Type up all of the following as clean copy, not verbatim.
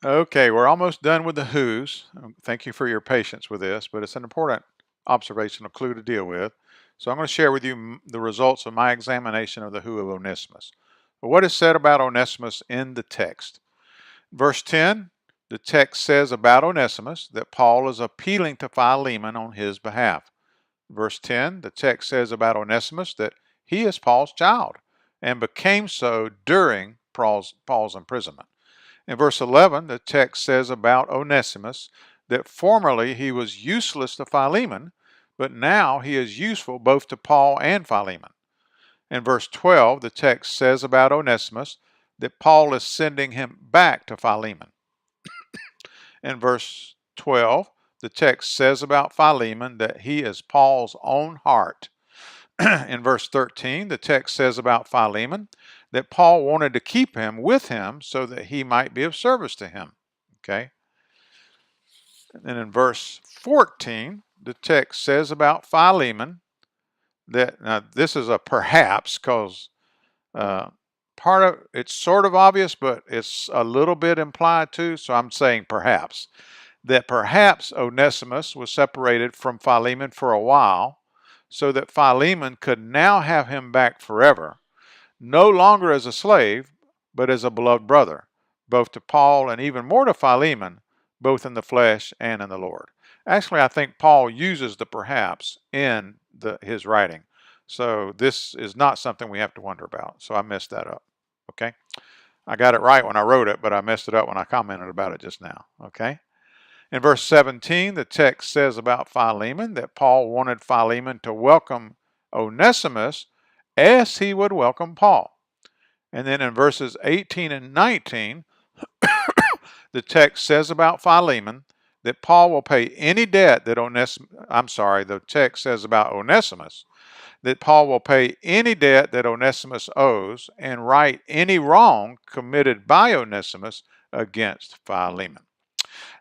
Okay, we're almost done with the who's. Thank you for your patience with this, but it's an important observational clue to deal with. So I'm going to share with you the results of my examination of the who of Onesimus. But what is said about Onesimus in the text? Verse 10, the text says about Onesimus that Paul is appealing to Philemon on his behalf. Verse 10, the text says about Onesimus that he is Paul's child and became so during Paul's imprisonment. In verse 11, the text says about Onesimus that formerly he was useless to Philemon, but now he is useful both to Paul and Philemon. In verse 12, the text says about Onesimus that Paul is sending him back to Philemon. In verse 12, the text says about Philemon that he is Paul's own heart. In verse 13, the text says about Philemon that Paul wanted to keep him with him so that he might be of service to him. Okay. And then in verse 14, the text says about Philemon that, now this is a perhaps, because part of it's sort of obvious, but it's a little bit implied too, so I'm saying perhaps, that perhaps Onesimus was separated from Philemon for a while so that Philemon could now have him back forever, no longer as a slave, but as a beloved brother, both to Paul and even more to Philemon, both in the flesh and in the Lord. Actually, I think Paul uses the perhaps in his writing. So this is not something we have to wonder about. So I messed that up. Okay. I got it right when I wrote it, but I messed it up when I commented about it just now. Okay. In verse 17, the text says about Philemon that Paul wanted Philemon to welcome Onesimus as he would welcome Paul. And then in verses 18 and 19, the text says about Philemon that Paul will pay any debt that the text says about Onesimus that Paul will pay any debt that Onesimus owes and right any wrong committed by Onesimus against Philemon.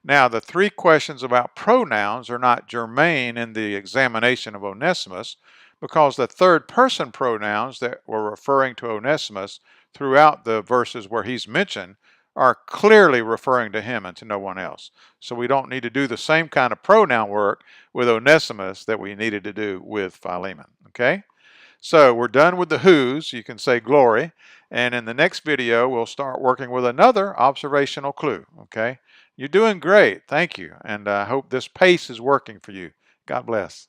Now, the three questions about pronouns are not germane in the examination of Onesimus because the third person pronouns that were referring to Onesimus throughout the verses where he's mentioned are clearly referring to him and to no one else. So we don't need to do the same kind of pronoun work with Onesimus that we needed to do with Philemon. Okay? So we're done with the who's. You can say glory. And in the next video, we'll start working with another observational clue. Okay? You're doing great. Thank you. And I hope this pace is working for you. God bless.